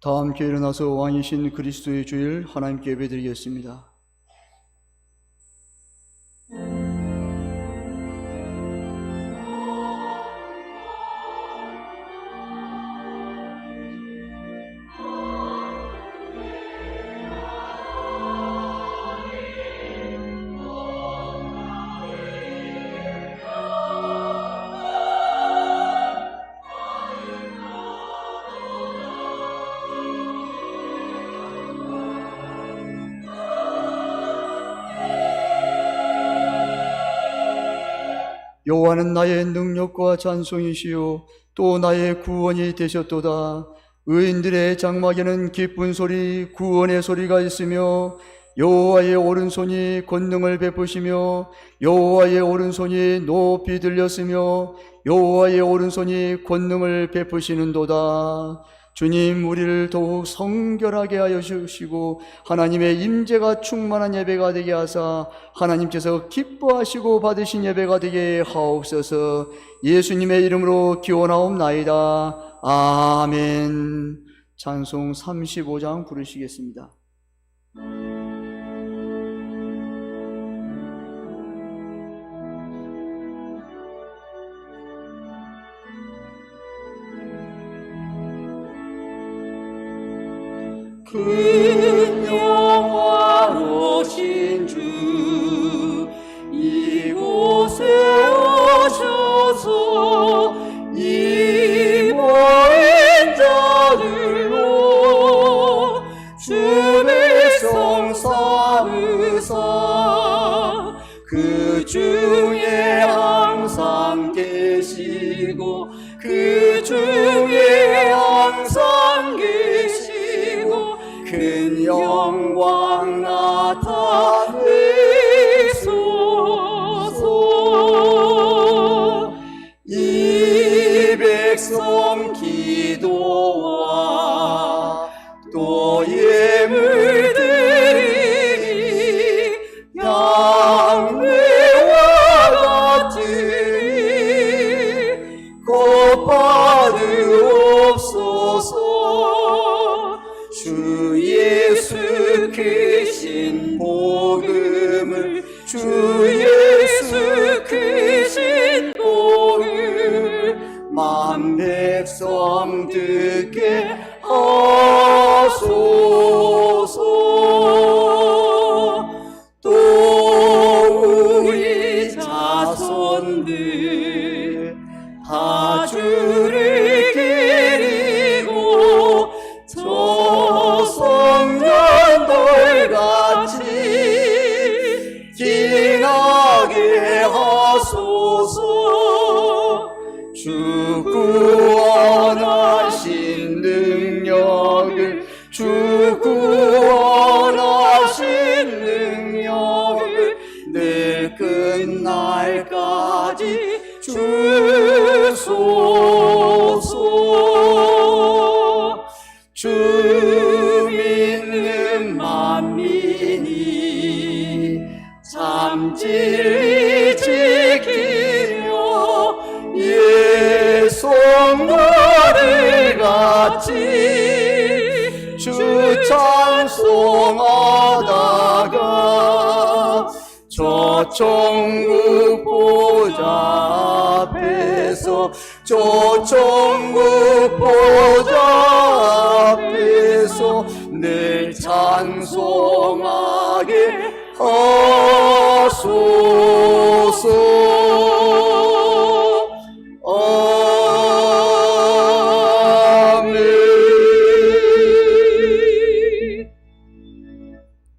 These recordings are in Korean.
다 함께 일어나서 왕이신 그리스도의 주일 하나님께 예배드리겠습니다. 여호와는 나의 능력과 찬송이시요 또 나의 구원이 되셨도다. 의인들의 장막에는 기쁜 소리, 구원의 소리가 있으며 여호와의 오른손이 권능을 베푸시며 여호와의 오른손이 높이 들렸으며 여호와의 오른손이 권능을 베푸시는도다. 주님, 우리를 더욱 성결하게 하여 주시고 하나님의 임재가 충만한 예배가 되게 하사 하나님께서 기뻐하시고 받으신 예배가 되게 하옵소서. 예수님의 이름으로 기원하옵나이다. 아멘. 찬송 35장 부르시겠습니다. 큰 영화로신 주 이곳에 오셔서 이 모인 자들로 주 백성 삼으사 그 중에 항상 계시고 그 중에 항상 계시고 큰 영광 나타내소서. 이 백성 기도와 또 예물들이 양매와 같으니 곧 받으옵소서. 주 예수 크신 복음을 주 예수 크신 복음을 만 백성 듣게 하소서. 또 우리 자손들 다 주를 기리고 저 성전돌같이 기나게 하소서. 주 구원하신 능력을 주 구원하신 능력을 늘 끝날까지 주소서. 주 믿는 만민이 참 진리 지키며 예송노를 같이 주 찬송하다가 저 천국 보좌 앞에서 저 천국 보좌 앞에서 늘 찬송하게 하소서. 아멘.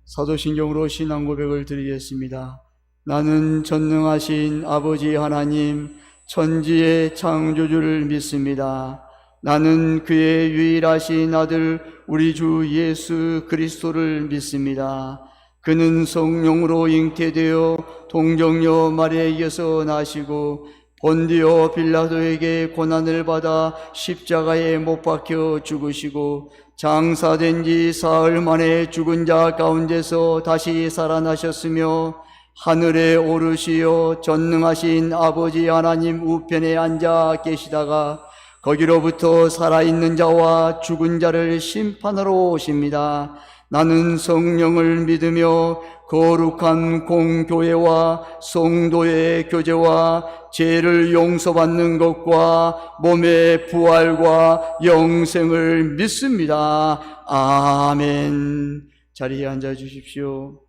사도신경으로 신앙 고백을 드리겠습니다. 나는 전능하신 아버지 하나님 천지의 창조주를 믿습니다. 나는 그의 유일하신 아들 우리 주 예수 그리스도를 믿습니다. 그는 성령으로 잉태되어 동정녀 마리아에게서 나시고 본디오 빌라도에게 고난을 받아 십자가에 못 박혀 죽으시고 장사된 지 사흘 만에 죽은 자 가운데서 다시 살아나셨으며 하늘에 오르시어 전능하신 아버지 하나님 우편에 앉아 계시다가 거기로부터 살아있는 자와 죽은 자를 심판하러 오십니다. 나는 성령을 믿으며 거룩한 공교회와 성도의 교제와 죄를 용서받는 것과 몸의 부활과 영생을 믿습니다. 아멘. 자리에 앉아 주십시오.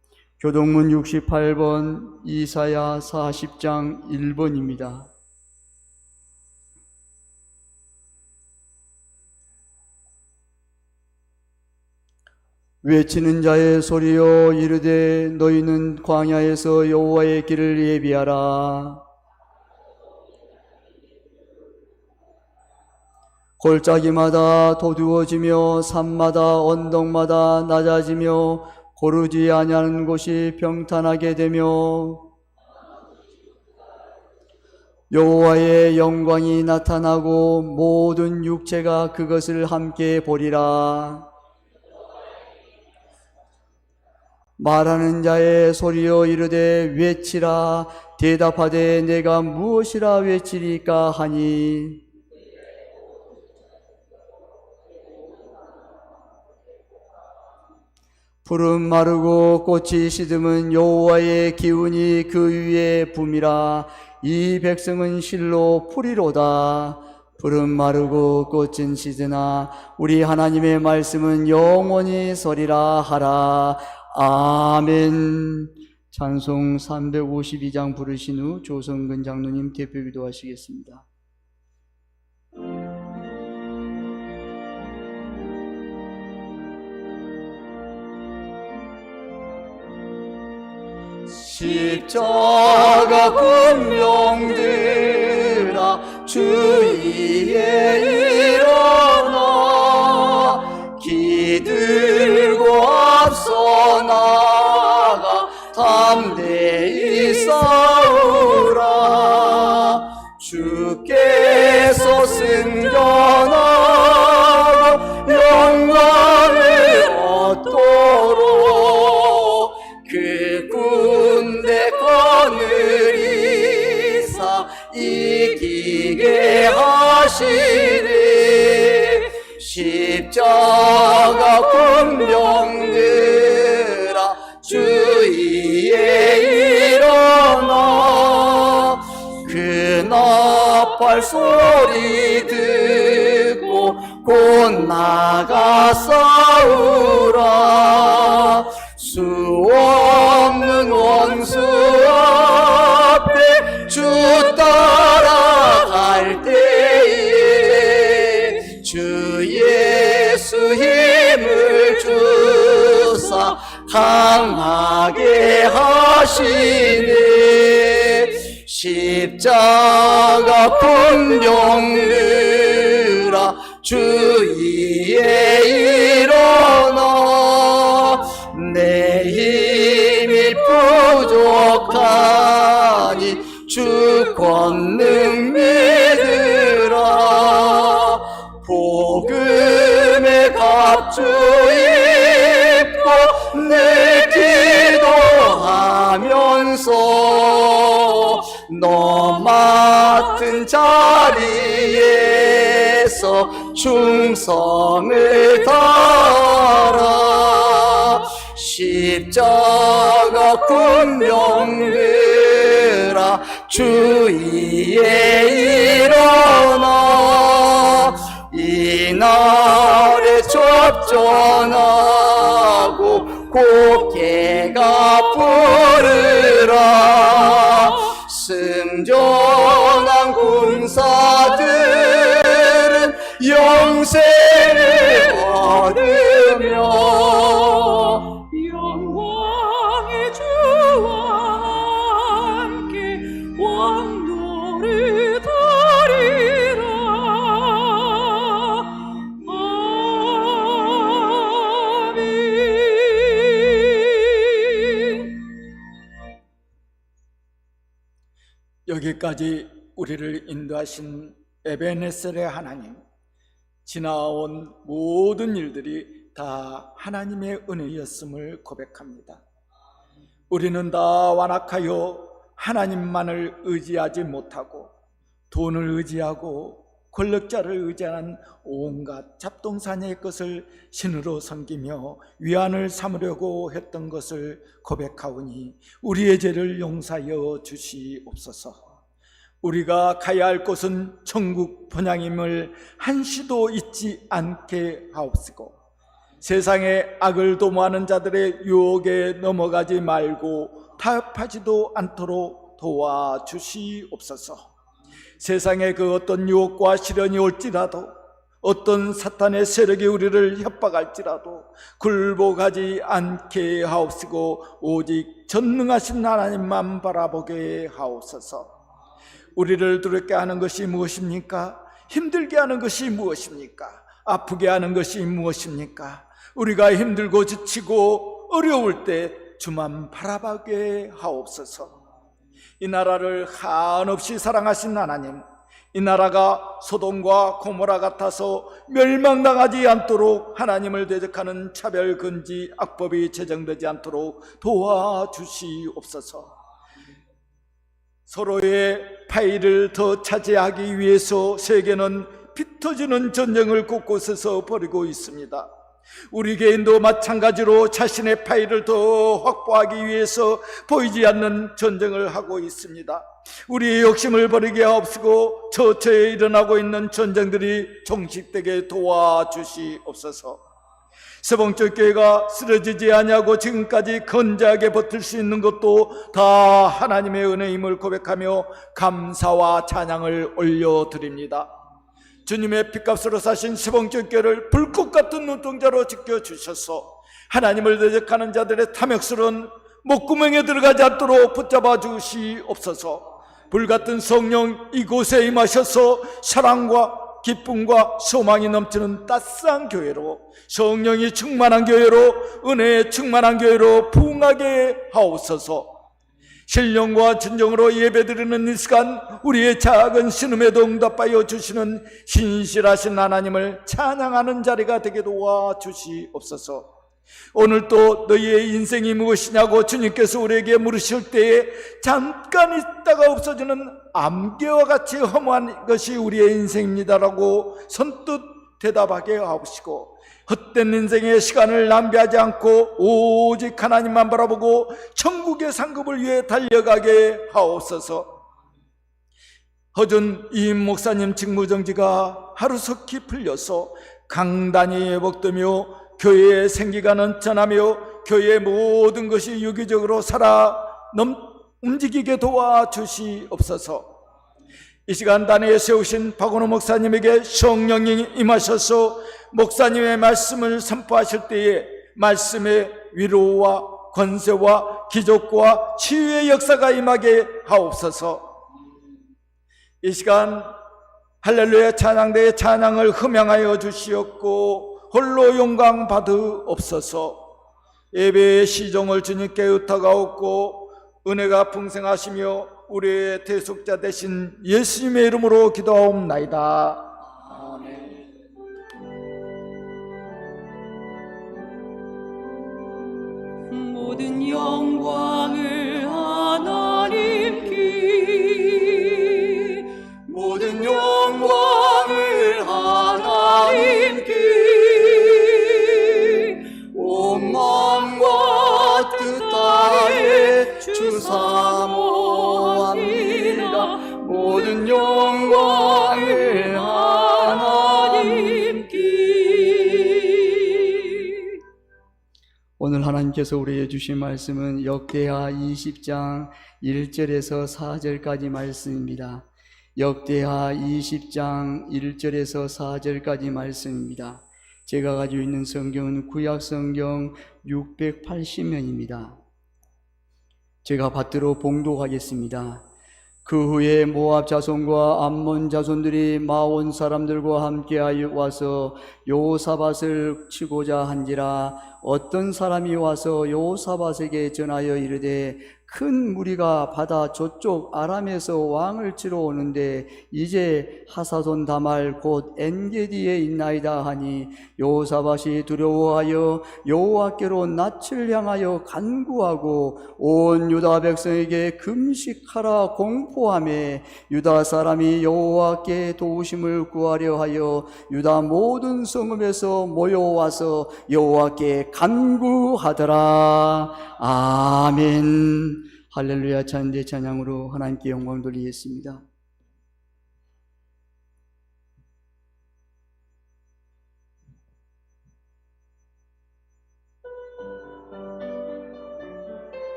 교동문 68번, 이사야 40장 1번입니다. 외치는 자의 소리여 이르되 너희는 광야에서 여호와의 길을 예비하라. 골짜기마다 도두어지며 산마다 언덕마다 낮아지며 고르지 아니하는 곳이 평탄하게 되며 여호와의 영광이 나타나고 모든 육체가 그것을 함께 보리라. 말하는 자의 소리여 이르되 외치라. 대답하되 내가 무엇이라 외치리까 하니 풀은 마르고 꽃이 시듬은 여호와의 기운이 그 위에 붐이라. 이 백성은 실로 풀이로다. 풀은 마르고 꽃은 시드나 우리 하나님의 말씀은 영원히 서리라 하라. 아멘. 찬송 352장 부르신 후 조성근 장로님 대표 기도하시겠습니다. 십자가 군병들아 주위에 일어나 기들고 앞서 나가 담대히 싸우라. 주께서 승전하고 영광을 얻도록 그 군대 거느리사 이기게 하시리. 십자가 군병들아 주위에 일어나 그 나팔 소리 듣고 곧 나가 싸우라. 수 없는 원수 앞에 주 따라갈 때에 주 예수 힘을 주사 강하게 하시네. 십자가 군병들아 주위에 일어나 내 힘이 부족하니 주 권능 믿으라. 복음의 갑주 입고 내 기도하면서 너 맡은 자리에서 충성을 다하라. 십자가 군병들아 주위에 일어나 이날에 접전하고 곡해가 부르라. 승전한 군사들은 영생을 얻으며 영광의 주와 함께 왕노를 드리라. 아멘. 여기까지 우리를 인도하신 에베네셀의 하나님, 지나온 모든 일들이 다 하나님의 은혜였음을 고백합니다. 우리는 다 완악하여 하나님만을 의지하지 못하고 돈을 의지하고 권력자를 의지하는 온갖 잡동사니의 것을 신으로 섬기며 위안을 삼으려고 했던 것을 고백하오니 우리의 죄를 용서하여 주시옵소서. 우리가 가야 할 곳은 천국 본향임을 한시도 잊지 않게 하옵시고, 세상의 악을 도모하는 자들의 유혹에 넘어가지 말고 타협하지도 않도록 도와주시옵소서. 세상의 그 어떤 유혹과 시련이 올지라도, 어떤 사탄의 세력이 우리를 협박할지라도 굴복하지 않게 하옵시고 오직 전능하신 하나님만 바라보게 하옵소서. 우리를 두렵게 하는 것이 무엇입니까? 힘들게 하는 것이 무엇입니까? 아프게 하는 것이 무엇입니까? 우리가 힘들고 지치고 어려울 때 주만 바라보게 하옵소서. 이 나라를 한없이 사랑하신 하나님, 이 나라가 소돔과 고모라 같아서 멸망당하지 않도록 하나님을 대적하는 차별금지 악법이 제정되지 않도록 도와주시옵소서. 서로의 파일을 더 차지하기 위해서 세계는 피터지는 전쟁을 곳곳에서 벌이고 있습니다. 우리 개인도 마찬가지로 자신의 파일을 더 확보하기 위해서 보이지 않는 전쟁을 하고 있습니다. 우리의 욕심을 버리게 하옵시고 처처에 일어나고 있는 전쟁들이 종식되게 도와주시옵소서. 세봉적 교회가 쓰러지지 아니하고 지금까지 건재하게 버틸 수 있는 것도 다 하나님의 은혜임을 고백하며 감사와 찬양을 올려드립니다. 주님의 핏값으로 사신 세봉적 교회를 불꽃 같은 눈동자로 지켜주셔서 하나님을 대적하는 자들의 탐욕스러운 목구멍에 들어가지 않도록 붙잡아 주시옵소서. 불같은 성령 이곳에 임하셔서 사랑과 기쁨과 소망이 넘치는 따스한 교회로, 성령이 충만한 교회로, 은혜에 충만한 교회로 부흥하게 하옵소서. 신령과 진정으로 예배드리는 이 시간 우리의 작은 신음에도 응답하여 주시는 신실하신 하나님을 찬양하는 자리가 되게 도와주시옵소서. 오늘 또 너희의 인생이 무엇이냐고 주님께서 우리에게 물으실 때에 잠깐 있다가 없어지는 안개와 같이 허무한 것이 우리의 인생입니다라고 선뜻 대답하게 하옵시고, 헛된 인생의 시간을 낭비하지 않고 오직 하나님만 바라보고 천국의 상급을 위해 달려가게 하옵소서. 허준 이임 목사님 직무정지가 하루속히 풀려서 강단이 회복되며 교회의 생기가 넘쳐나며 교회의 모든 것이 유기적으로 움직이게 도와주시옵소서. 이 시간 단위에 세우신 박원호 목사님에게 성령이 임하셔서 목사님의 말씀을 선포하실 때에 말씀의 위로와 권세와 기적과 치유의 역사가 임하게 하옵소서. 이 시간 할렐루야 찬양대의 찬양을 흠양하여 주시옵고 홀로 영광 받으옵소서. 예배의 시종을 주님께 의탁하옵고 은혜가 풍성하시며 우리의 대속자 되신 예수님의 이름으로 기도하옵나이다. 아멘. 모든 영광을 하나님께, 모든 영광을 하나님께, 온 마음과 뜻 다해 주 사모합니다. 모든 영광을 하나님께. 오늘 하나님께서 우리에게 주신 말씀은 역대하 20장 1절에서 4절까지 말씀입니다. 역대하 20장 1절에서 4절까지 말씀입니다. 제가 가지고 있는 성경은 구약성경 680면입니다. 제가 받들어 봉독하겠습니다. 그 후에 모압 자손과 암몬 자손들이 마온 사람들과 함께하여 와서 여호사밧을 치고자 한지라 어떤 사람이 와서 여호사밧에게 전하여 이르되 큰 무리가 바다 저쪽 아람에서 왕을 치러 오는데 이제 하사돈 다말 곧 엔게디에 있나이다 하니 여호사밧이 두려워하여 여호와께로 낯을 향하여 간구하고 온 유다 백성에게 금식하라 공포하며 유다 사람이 여호와께 도우심을 구하려 하여 유다 모든 성읍에서 모여와서 여호와께 간구하더라. 아멘. 할렐루야. 찬대 찬양으로 하나님께 영광 돌리겠습니다.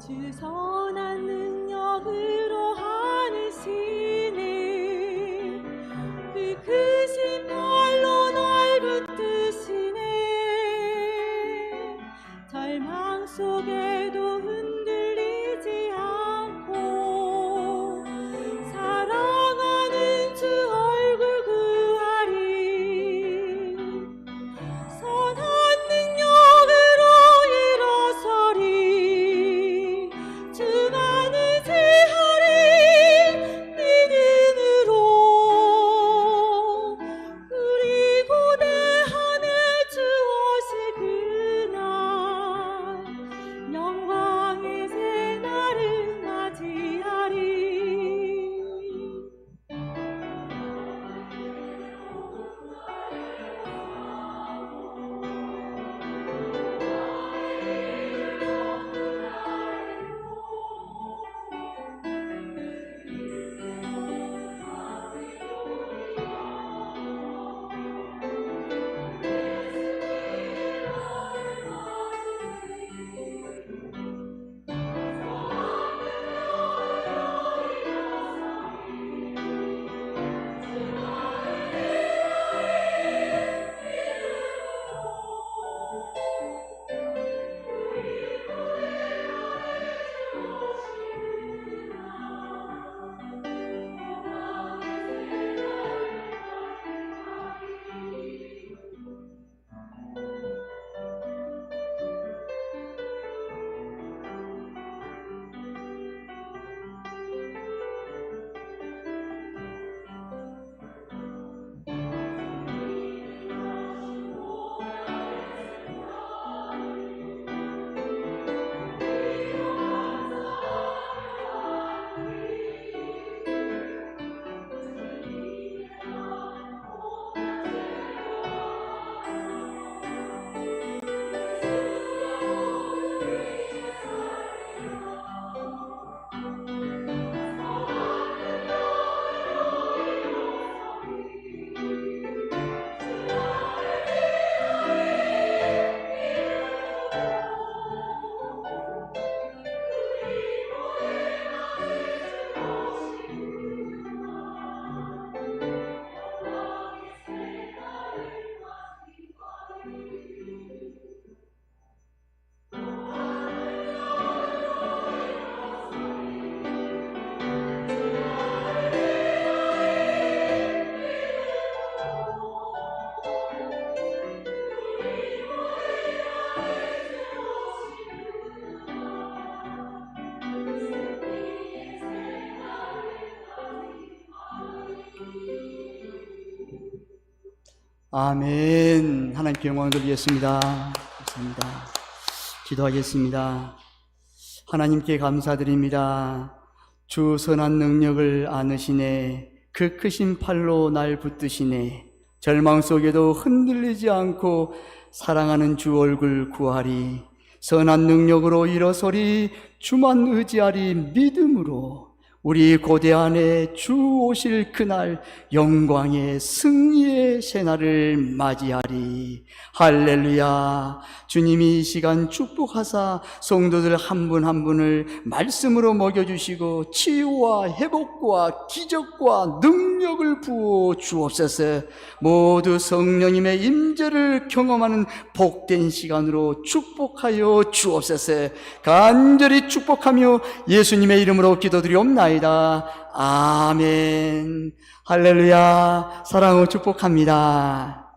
주 선한 능력으로 하시네 그 크신 팔로 날 붙드시네 절망 속에도 흔들리지 않고 사랑하는 주 얼굴 구하리 선한 능력으로 일어서리 주만을 제하리 믿음으로 우리 고대하늘 주오실 그날 영광의 새날을 맞이하리. 아멘. 하나님께 영광을 돌리겠습니다. 감사합니다. 기도하겠습니다. 하나님께 감사드립니다. 주 선한 능력을 아느시네. 그 크신 팔로 날 붙드시네. 절망 속에도 흔들리지 않고 사랑하는 주 얼굴 구하리. 선한 능력으로 일어서리. 주만 의지하리. 믿음으로 우리 고대 안에 주 오실 그날 영광의 승리의 새날을 맞이하리. 할렐루야. 주님이 이 시간 축복하사 성도들 한 분 한 분을 말씀으로 먹여주시고 치유와 회복과 기적과 능력을 부어 주옵소서. 모두 성령님의 임재를 경험하는 복된 시간으로 축복하여 주옵소서. 간절히 축복하며 예수님의 이름으로 기도드리옵나이다. 기도하옵나이다. 아멘. 할렐루야. 사랑으로 축복합니다.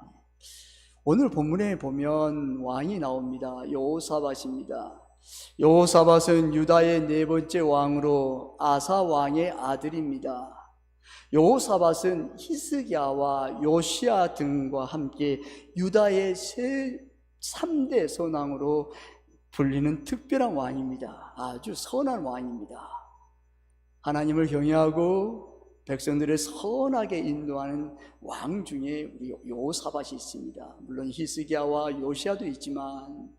오늘 본문에 보면 왕이 나옵니다. 여호사밧입니다. 여호사밧은 유다의 네 번째 왕으로 아사 왕의 아들입니다. 여호사밧은 히스기야와 요시야 등과 함께 유다의 3대 선왕으로 불리는 특별한 왕입니다. 아주 선한 왕입니다. 하나님을 경외하고 백성들을 선하게 인도하는 왕 중에 우리 여호사밧이 있습니다. 물론 히스기야와 요시야도 있지만,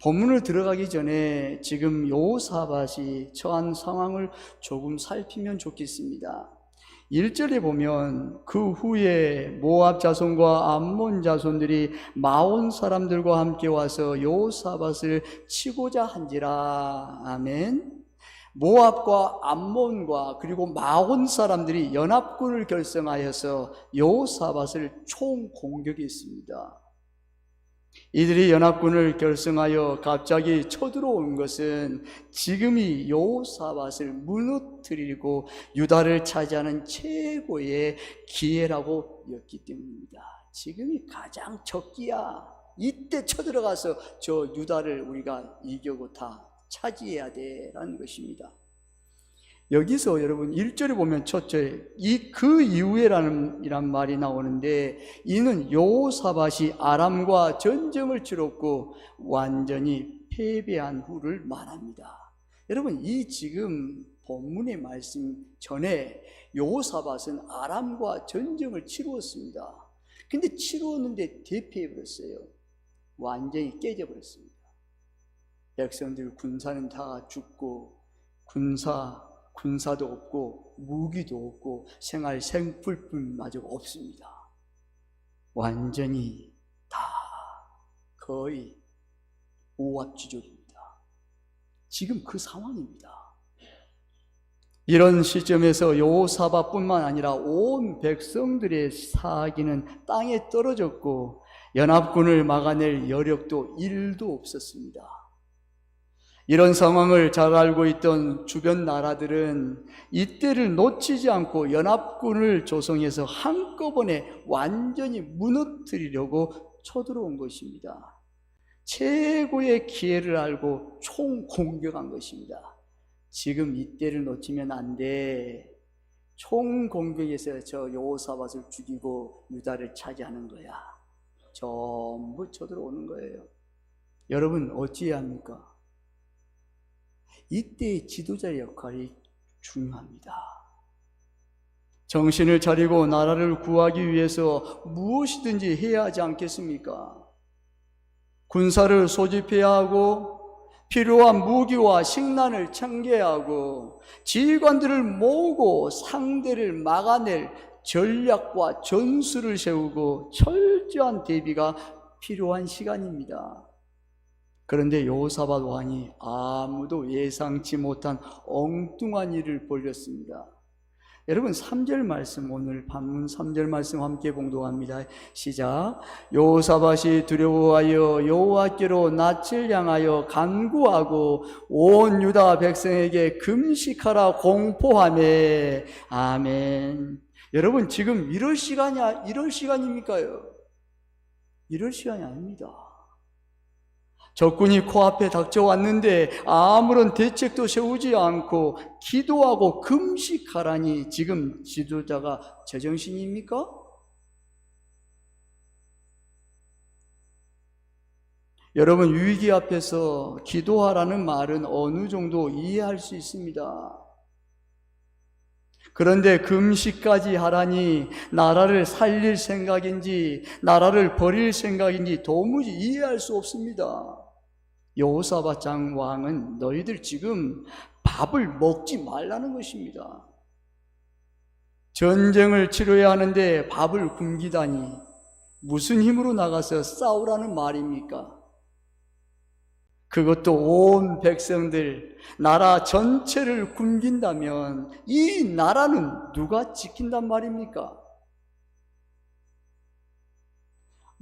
본문을 들어가기 전에 지금 여호사밧이 처한 상황을 조금 살피면 좋겠습니다. 1절에 보면 그 후에 모압 자손과 암몬 자손들이 마온 사람들과 함께 와서 여호사밧을 치고자 한지라. 아멘. 모압과 암몬과 그리고 마온 사람들이 연합군을 결성하여서 여호사밧을 총공격했습니다. 이들이 연합군을 결성하여 갑자기 쳐들어온 것은 지금이 여호사밧을 무너뜨리고 유다를 차지하는 최고의 기회라고 여겼기 때문입니다. 지금이 가장 적기야. 이때 쳐들어가서 저 유다를 우리가 이기고 다 차지해야 돼라는 것입니다. 여기서 여러분 1절에 보면 첫째 그 이후에라는 말이 나오는데, 이는 여호사밧이 아람과 전쟁을 치렀고 완전히 패배한 후를 말합니다. 여러분, 이 지금 본문의 말씀 전에 여호사밧은 아람과 전쟁을 치루었습니다. 근데 치루었는데 대패해버렸어요. 완전히 깨져버렸습니다. 백성들 군사는 다 죽고 군사도 없고 무기도 없고 생활 생필품마저 없습니다. 완전히 다 거의 오합지졸입니다. 지금 그 상황입니다. 이런 시점에서 여호사밧뿐만 아니라 온 백성들의 사기는 땅에 떨어졌고 연합군을 막아낼 여력도 1도 없었습니다. 이런 상황을 잘 알고 있던 주변 나라들은 이때를 놓치지 않고 연합군을 조성해서 한꺼번에 완전히 무너뜨리려고 쳐들어온 것입니다. 최고의 기회를 알고 총공격한 것입니다. 지금 이때를 놓치면 안 돼. 총공격에서 저 여호사밧을 죽이고 유다를 차지하는 거야. 전부 쳐들어오는 거예요. 여러분 어찌해야 합니까? 이때의 지도자의 역할이 중요합니다. 정신을 차리고 나라를 구하기 위해서 무엇이든지 해야 하지 않겠습니까? 군사를 소집해야 하고 필요한 무기와 식량을 챙겨야 하고 지휘관들을 모으고 상대를 막아낼 전략과 전술을 세우고 철저한 대비가 필요한 시간입니다. 그런데 여호사밧 왕이 아무도 예상치 못한 엉뚱한 일을 벌였습니다. 여러분 3절 말씀, 오늘 본문 3절 말씀 함께 봉독합니다. 시작. 여호사밧이 두려워하여 여호와께로 낯을 향하여 간구하고 온 유다 백성에게 금식하라 공포하매. 아멘. 여러분 지금 이럴 시간입니까요? 이럴 시간이 아닙니다. 적군이 코앞에 닥쳐왔는데 아무런 대책도 세우지 않고 기도하고 금식하라니 지금 지도자가 제정신입니까? 여러분 위기 앞에서 기도하라는 말은 어느 정도 이해할 수 있습니다. 그런데 금식까지 하라니 나라를 살릴 생각인지 나라를 버릴 생각인지 도무지 이해할 수 없습니다. 여호사밧 장 왕은 너희들 지금 밥을 먹지 말라는 것입니다. 전쟁을 치러야 하는데 밥을 굶기다니 무슨 힘으로 나가서 싸우라는 말입니까? 그것도 온 백성들, 나라 전체를 굶긴다면 이 나라는 누가 지킨단 말입니까?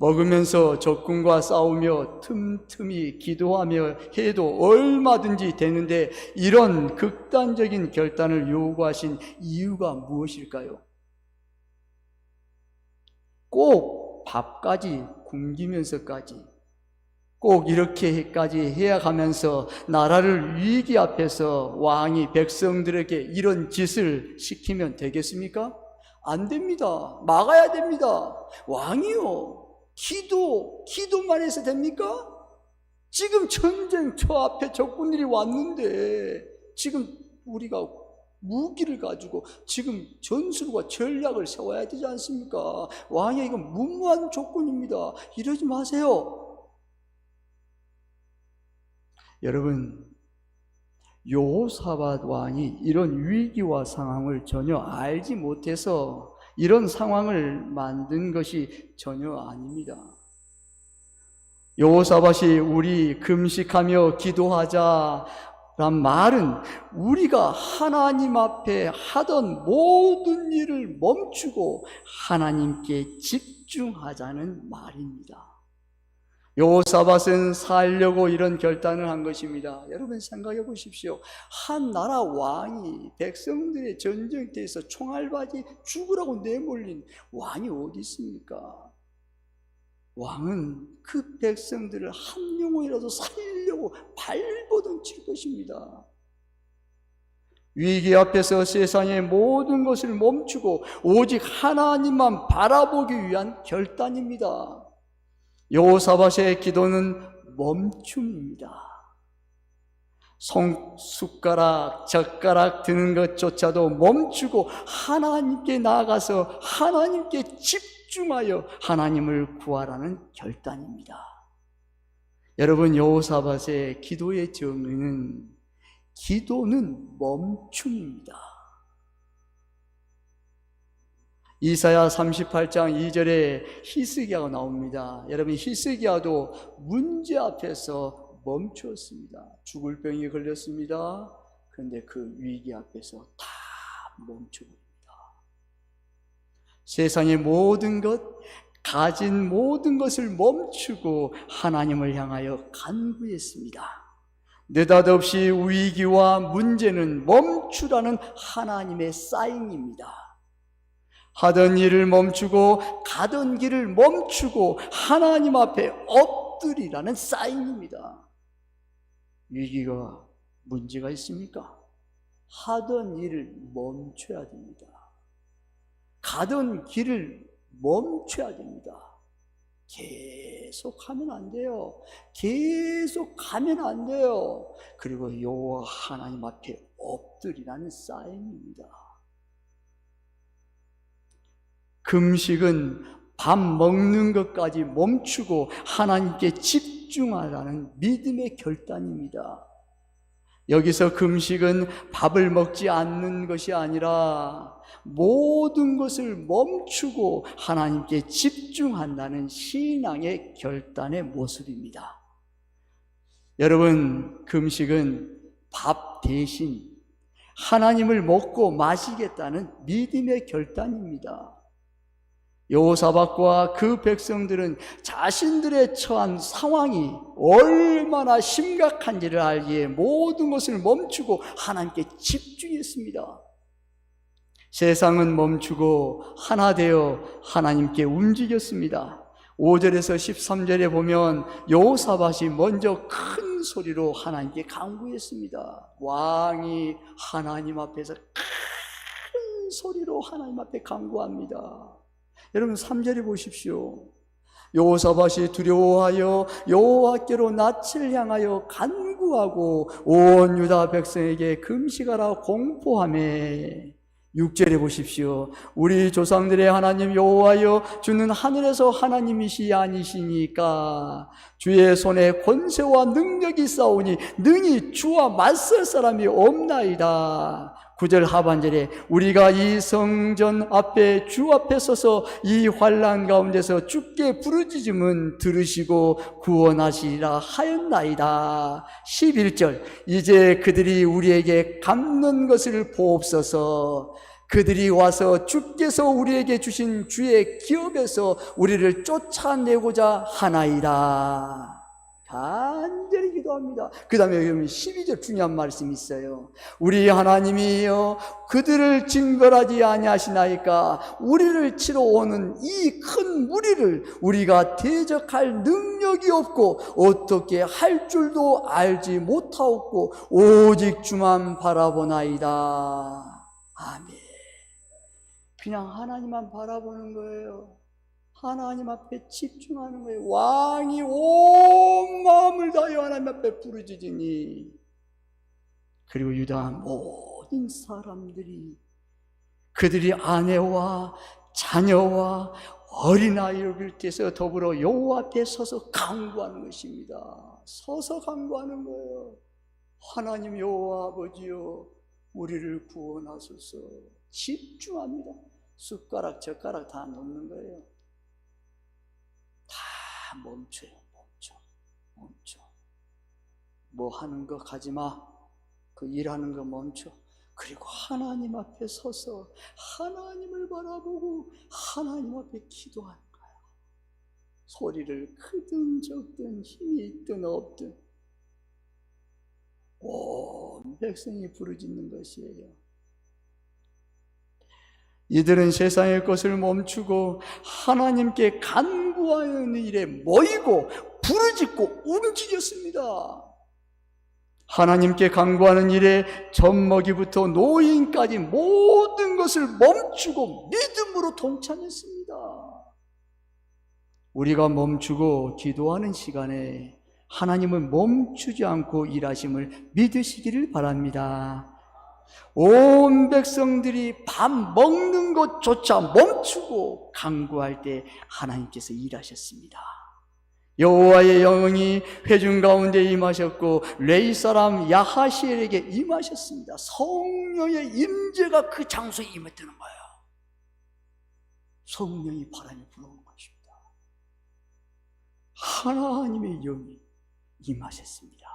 먹으면서 적군과 싸우며 틈틈이 기도하며 해도 얼마든지 되는데 이런 극단적인 결단을 요구하신 이유가 무엇일까요? 꼭 밥까지 굶기면서까지 꼭 이렇게까지 해야 하면서 나라를 위기 앞에서 왕이 백성들에게 이런 짓을 시키면 되겠습니까? 안 됩니다. 막아야 됩니다. 왕이요. 기도만 해서 됩니까? 지금 전쟁터 앞에 적군들이 왔는데 지금 우리가 무기를 가지고 지금 전술과 전략을 세워야 되지 않습니까? 왕이 이건 무모한 조건입니다. 이러지 마세요. 여러분, 여호사밧 왕이 이런 위기와 상황을 전혀 알지 못해서 이런 상황을 만든 것이 전혀 아닙니다. 여호사밧이 우리 금식하며 기도하자란 말은 우리가 하나님 앞에 하던 모든 일을 멈추고 하나님께 집중하자는 말입니다. 여호사밧은 살려고 이런 결단을 한 것입니다. 여러분 생각해 보십시오. 한 나라 왕이 백성들의 전쟁터에서 총알바지 죽으라고 내몰린 왕이 어디 있습니까? 왕은 그 백성들을 한 영혼이라도 살리려고 발버둥 칠 것입니다. 위기 앞에서 세상의 모든 것을 멈추고 오직 하나님만 바라보기 위한 결단입니다. 여호사밧의 기도는 멈춤입니다. 숟가락, 젓가락 드는 것조차도 멈추고 하나님께 나아가서 하나님께 집중하여 하나님을 구하라는 결단입니다. 여러분, 여호사밧의 기도의 정의는 기도는 멈춤입니다. 이사야 38장 2절에 히스기야가 나옵니다. 여러분, 히스기야도 문제 앞에서 멈추었습니다. 죽을 병에 걸렸습니다. 그런데 그 위기 앞에서 다 멈춰버립니다. 세상의 모든 것, 가진 모든 것을 멈추고 하나님을 향하여 간구했습니다. 느닷없이 위기와 문제는 멈추라는 하나님의 사인입니다. 하던 일을 멈추고 가던 길을 멈추고 하나님 앞에 엎드리라는 사인입니다. 위기가 문제가 있습니까? 하던 일을 멈춰야 됩니다. 가던 길을 멈춰야 됩니다. 계속 하면 안 돼요. 계속 가면 안 돼요. 그리고 여호와 하나님 앞에 엎드리라는 사인입니다. 금식은 밥 먹는 것까지 멈추고 하나님께 집중하라는 믿음의 결단입니다. 여기서 금식은 밥을 먹지 않는 것이 아니라 모든 것을 멈추고 하나님께 집중한다는 신앙의 결단의 모습입니다. 여러분, 금식은 밥 대신 하나님을 먹고 마시겠다는 믿음의 결단입니다. 여호사밧과 그 백성들은 자신들의 처한 상황이 얼마나 심각한지를 알기에 모든 것을 멈추고 하나님께 집중했습니다. 세상은 멈추고 하나 되어 하나님께 움직였습니다. 5절에서 13절에 보면 여호사밧이 먼저 큰 소리로 하나님께 간구했습니다. 왕이 하나님 앞에서 큰 소리로 하나님 앞에 간구합니다. 여러분 3절에 보십시오. 여호사밧이 두려워하여 여호와께로 낯을 향하여 간구하고 온 유다 백성에게 금식하라 공포하며 6절에 보십시오. 우리 조상들의 하나님 여호와여, 주는 하늘에서 하나님이시 아니시니까 주의 손에 권세와 능력이 있사오니 능히 주와 맞설 사람이 없나이다. 9절 하반절에 우리가 이 성전 앞에 주 앞에 서서 이 환난 가운데서 주께 부르짖음은 들으시고 구원하시리라 하였나이다. 11절 이제 그들이 우리에게 갚는 것을 보옵소서. 그들이 와서 주께서 우리에게 주신 주의 기업에서 우리를 쫓아내고자 하나이다. 간절히 기도합니다. 그 다음에 여러분 12절 중요한 말씀이 있어요. 우리 하나님이여 그들을 징벌하지 아니하시나이까. 우리를 치러 오는 이 큰 무리를 우리가 대적할 능력이 없고 어떻게 할 줄도 알지 못하옵고 오직 주만 바라보나이다. 아멘. 그냥 하나님만 바라보는 거예요. 하나님 앞에 집중하는 거예요. 왕이 온 마음을 다하여 하나님 앞에 부르짖으니, 그리고 유다 모든 사람들이 그들이 아내와 자녀와 어린아이를 비롯해서 더불어 여호와 앞에 서서 간구하는 것입니다. 서서 간구하는 거예요. 하나님 여호와 아버지여 우리를 구원하소서. 집중합니다. 숟가락 젓가락 다 놓는 거예요. 다 멈춰요. 멈춰. 뭐 하는 거 가지마. 그 일하는 거 멈춰. 그리고 하나님 앞에 서서 하나님을 바라보고 하나님 앞에 기도하는 거야. 소리를 크든 적든 힘이 있든 없든 온 백성이 부르짖는 것이에요. 이들은 세상의 것을 멈추고 하나님께 간구하는 일에 모이고 부르짖고 움직였습니다. 하나님께 간구하는 일에 젖먹이부터 노인까지 모든 것을 멈추고 믿음으로 동참했습니다. 우리가 멈추고 기도하는 시간에 하나님은 멈추지 않고 일하심을 믿으시기를 바랍니다. 온 백성들이 밥 먹는 것조차 멈추고 간구할 때 하나님께서 일하셨습니다. 여호와의 영이 회중 가운데 임하셨고 레위 사람 야하시엘에게 임하셨습니다. 성령의 임재가 그 장소에 임했다는 거예요. 성령이 바람에 불어오는 것입니다. 하나님의 영이 임하셨습니다.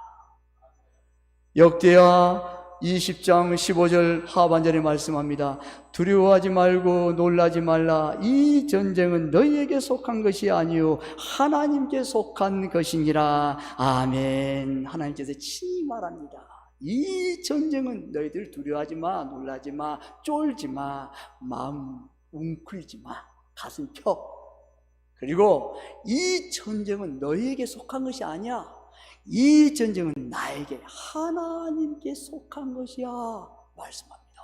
역대하 20장 15절 하반절에 말씀합니다. 두려워하지 말고 놀라지 말라. 이 전쟁은 너희에게 속한 것이 아니요 하나님께 속한 것이니라. 아멘. 하나님께서 친히 말합니다. 이 전쟁은 너희들 두려워하지 마, 놀라지 마, 쫄지 마, 마음 웅크리지 마, 가슴 펴. 그리고 이 전쟁은 너희에게 속한 것이 아니야. 이 전쟁은 나에게 하나님께 속한 것이야 말씀합니다.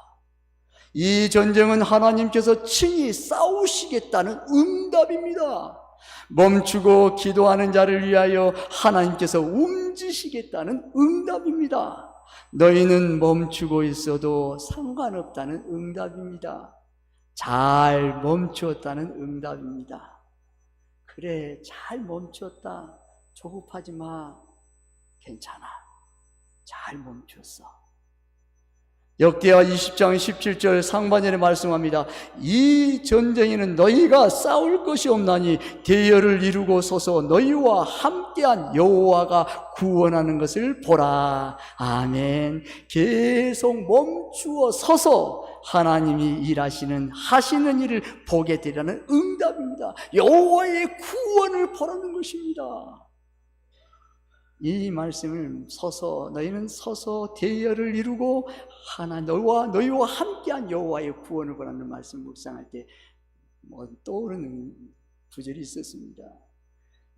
이 전쟁은 하나님께서 친히 싸우시겠다는 응답입니다. 멈추고 기도하는 자를 위하여 하나님께서 움직이시겠다는 응답입니다. 너희는 멈추고 있어도 상관없다는 응답입니다. 잘 멈추었다는 응답입니다. 그래, 잘 멈추었다. 조급하지 마. 괜찮아. 잘 멈췄어. 역대하 20장 17절 상반절에 말씀합니다. 이 전쟁에는 너희가 싸울 것이 없나니 대열을 이루고 서서 너희와 함께한 여호와가 구원하는 것을 보라. 아멘. 계속 멈추어 서서 하나님이 하시는 일을 보게 되라는 응답입니다. 여호와의 구원을 보라는 것입니다. 이 말씀을 너희는 서서 대열을 이루고 너희와 함께한 여호와의 구원을 보라는 말씀 묵상할 때 떠오르는 구절이 있었습니다.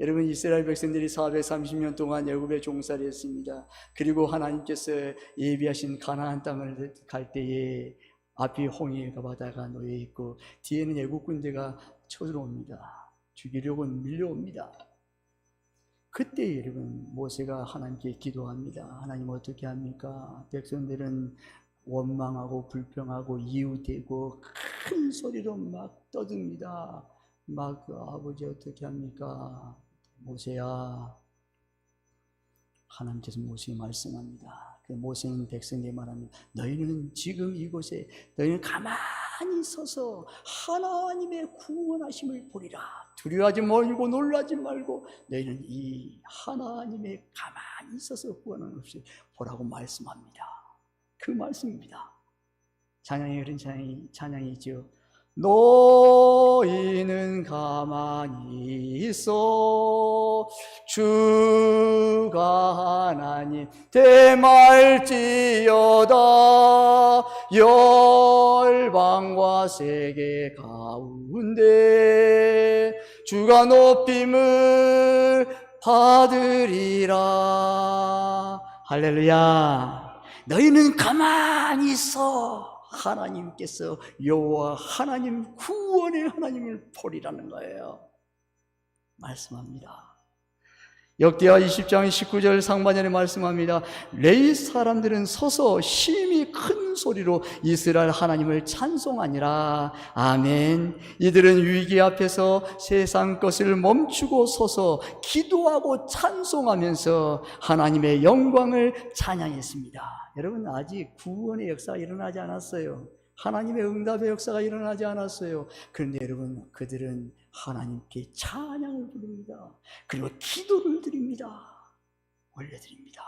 여러분, 이스라엘 백성들이 430년 동안 애굽에 종살이 했습니다. 그리고 하나님께서 예비하신 가나안 땅을 갈 때에 앞이 홍해가 바다가 놓여 있고 뒤에는 애굽 군대가 쳐들어옵니다. 죽이려고 밀려옵니다. 그때 여러분 모세가 하나님께 기도합니다. 하나님 어떻게 합니까? 백성들은 원망하고 불평하고 이유되고 큰 소리로 막 떠듭니다. 아버지 어떻게 합니까? 모세야. 하나님께서 모세에게 말씀합니다. 모세는 백성에게 말합니다. 너희는 지금 이곳에 너희는 가만히 서서 하나님의 구원하심을 보리라. 두려워하지 말고 놀라지 말고 너희는 이 하나님의 가만히 있어서 구원하는 것을 보라고 말씀합니다. 그 말씀입니다. 찬양이 그런 찬양이죠. 너희는 가만히 있어 주가 하나님 대말지어다. 열방과 세계 가운데 주가 높임을 받으리라. 할렐루야. 너희는 가만히 있어. 하나님께서 여호와 하나님 구원의 하나님을 보리라는 거예요. 말씀합니다. 역대하 20장 19절 상반절에 말씀합니다. 레위 사람들은 서서 심히 큰 소리로 이스라엘 하나님을 찬송하니라. 아멘. 이들은 위기 앞에서 세상 것을 멈추고 서서 기도하고 찬송하면서 하나님의 영광을 찬양했습니다. 여러분, 아직 구원의 역사가 일어나지 않았어요. 하나님의 응답의 역사가 일어나지 않았어요. 그런데 여러분, 그들은 하나님께 찬양을 부릅니다. 그리고 기도를 드립니다. 올려드립니다.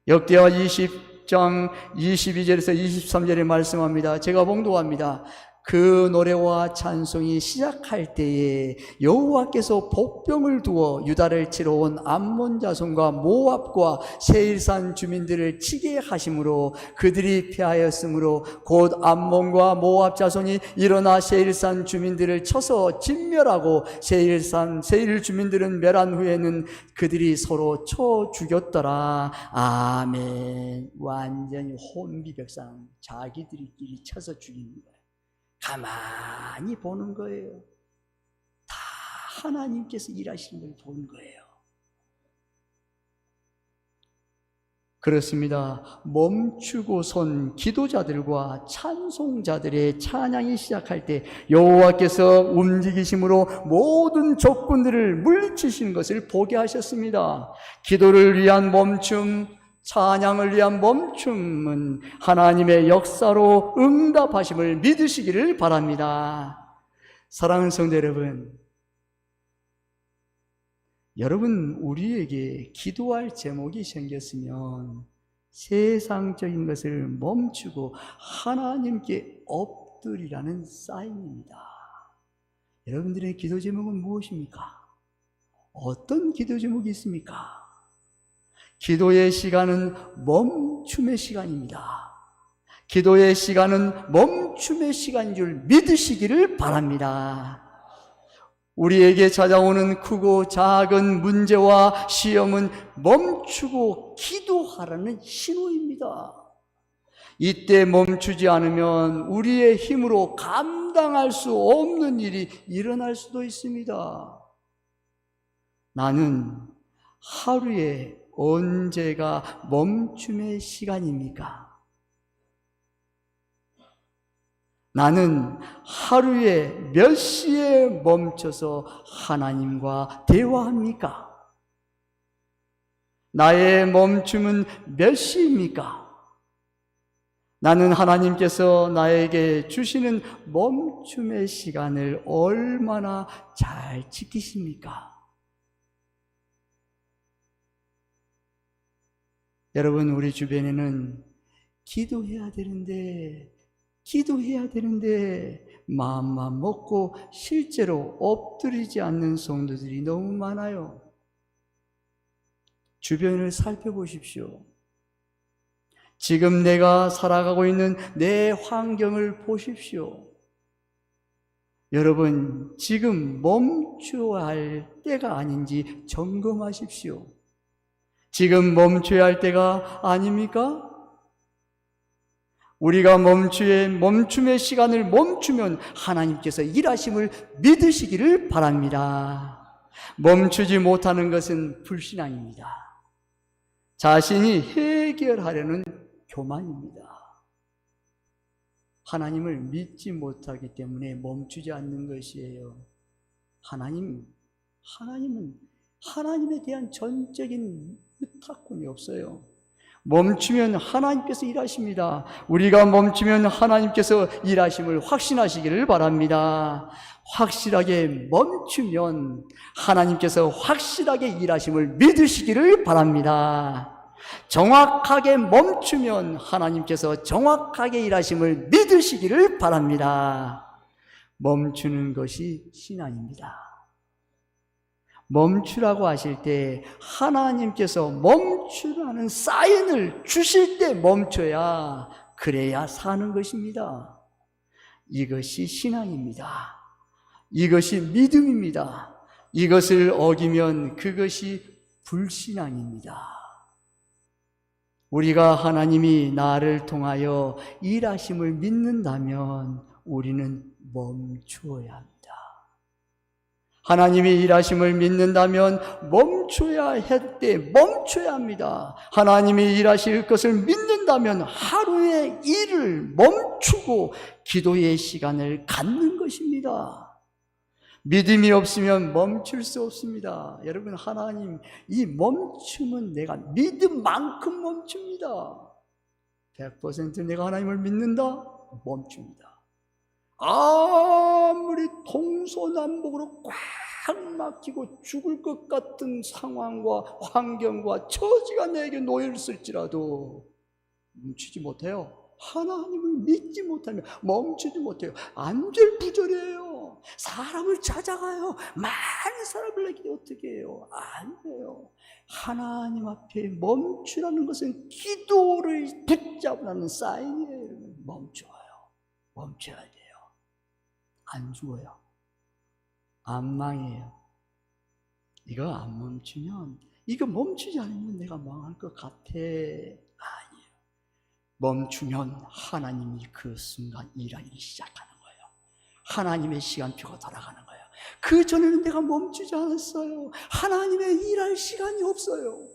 역대하 20장 22절에서 23절에 말씀합니다. 제가 봉독합니다. 그 노래와 찬송이 시작할 때에 여호와께서 복병을 두어 유다를 치러 온 암몬 자손과 모압과 세일산 주민들을 치게 하심으로 그들이 패하였으므로 곧 암몬과 모압 자손이 일어나 세일산 주민들을 쳐서 진멸하고 세일 주민들은 멸한 후에는 그들이 서로 쳐 죽였더라. 아멘. 완전히 혼비백산, 자기들끼리 쳐서 죽인 거예요. 가만히 보는 거예요. 다 하나님께서 일하시는 걸 보는 거예요. 그렇습니다. 멈추고 선 기도자들과 찬송자들의 찬양이 시작할 때 여호와께서 움직이심으로 모든 적군들을 물리치시는 것을 보게 하셨습니다. 기도를 위한 멈춤, 찬양을 위한 멈춤은 하나님의 역사로 응답하심을 믿으시기를 바랍니다. 사랑하는 성도 여러분, 우리에게 기도할 제목이 생겼으면 세상적인 것을 멈추고 하나님께 엎드리라는 사인입니다. 여러분들의 기도 제목은 무엇입니까? 어떤 기도 제목이 있습니까? 기도의 시간은 멈춤의 시간입니다. 기도의 시간은 멈춤의 시간인 줄 믿으시기를 바랍니다. 우리에게 찾아오는 크고 작은 문제와 시험은 멈추고 기도하라는 신호입니다. 이때 멈추지 않으면 우리의 힘으로 감당할 수 없는 일이 일어날 수도 있습니다. 나는 하루에 언제가 멈춤의 시간입니까? 나는 하루에 몇 시에 멈춰서 하나님과 대화합니까? 나의 멈춤은 몇 시입니까? 나는 하나님께서 나에게 주시는 멈춤의 시간을 얼마나 잘 지키십니까? 여러분, 우리 주변에는 기도해야 되는데 마음만 먹고 실제로 엎드리지 않는 성도들이 너무 많아요. 주변을 살펴보십시오. 지금 내가 살아가고 있는 내 환경을 보십시오. 여러분, 지금 멈춰야 할 때가 아닌지 점검하십시오. 지금 멈춰야 할 때가 아닙니까? 우리가 멈춤의 시간을 멈추면 하나님께서 일하심을 믿으시기를 바랍니다. 멈추지 못하는 것은 불신앙입니다. 자신이 해결하려는 교만입니다. 하나님을 믿지 못하기 때문에 멈추지 않는 것이에요. 하나님은 하나님에 대한 전적인 의탁권이 없어요. 멈추면 하나님께서 일하십니다. 우리가 멈추면 하나님께서 일하심을 확신하시기를 바랍니다. 확실하게 멈추면 하나님께서 확실하게 일하심을 믿으시기를 바랍니다. 정확하게 멈추면 하나님께서 정확하게 일하심을 믿으시기를 바랍니다. 멈추는 것이 신앙입니다. 멈추라고 하실 때 하나님께서 멈추라는 사인을 주실 때 멈춰야, 그래야 사는 것입니다. 이것이 신앙입니다. 이것이 믿음입니다. 이것을 어기면 그것이 불신앙입니다. 우리가 하나님이 나를 통하여 일하심을 믿는다면 우리는 멈추어야 합니다. 하나님이 일하심을 믿는다면 멈춰야 할 때 멈춰야 합니다. 하나님이 일하실 것을 믿는다면 하루의 일을 멈추고 기도의 시간을 갖는 것입니다. 믿음이 없으면 멈출 수 없습니다. 여러분, 하나님, 이 멈춤은 내가 믿음만큼 멈춥니다. 100% 내가 하나님을 믿는다? 멈춥니다. 아무리 동서남북으로 꽉 막히고 죽을 것 같은 상황과 환경과 처지가 내게 놓였을지라도 멈추지 못해요. 하나님을 믿지 못하면 멈추지 못해요. 안절부절해요. 사람을 찾아가요. 많은 사람을 내게 어떻게 해요? 안 돼요. 하나님 앞에 멈추라는 것은 기도를 붙잡으라는 사인이에요. 멈춰요. 멈춰야 돼요. 안 죽어요. 안 망해요. 이거 안 멈추면, 이거 멈추지 않으면 내가 망할 것 같아. 아니에요. 멈추면 하나님이 그 순간 일하기 시작하는 거예요. 하나님의 시간표가 돌아가는 거예요. 그 전에는 내가 멈추지 않았어요. 하나님의 일할 시간이 없어요.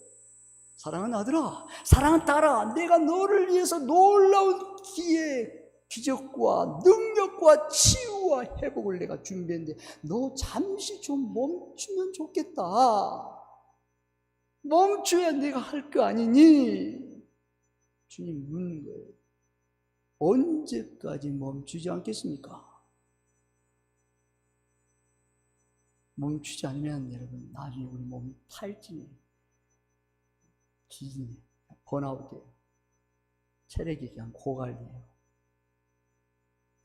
사랑하는 아들아, 사랑하는 딸아, 내가 너를 위해서 놀라운 기적과 능력과 치유와 회복을 내가 준비했는데 너 잠시 좀 멈추면 좋겠다. 멈춰야 내가 할 거 아니니? 주님 묻는 거예요. 언제까지 멈추지 않겠습니까? 멈추지 않으면 여러분 나중에 우리 몸이 탈진해, 기진해, 번아웃돼요. 체력이 그냥 고갈돼요.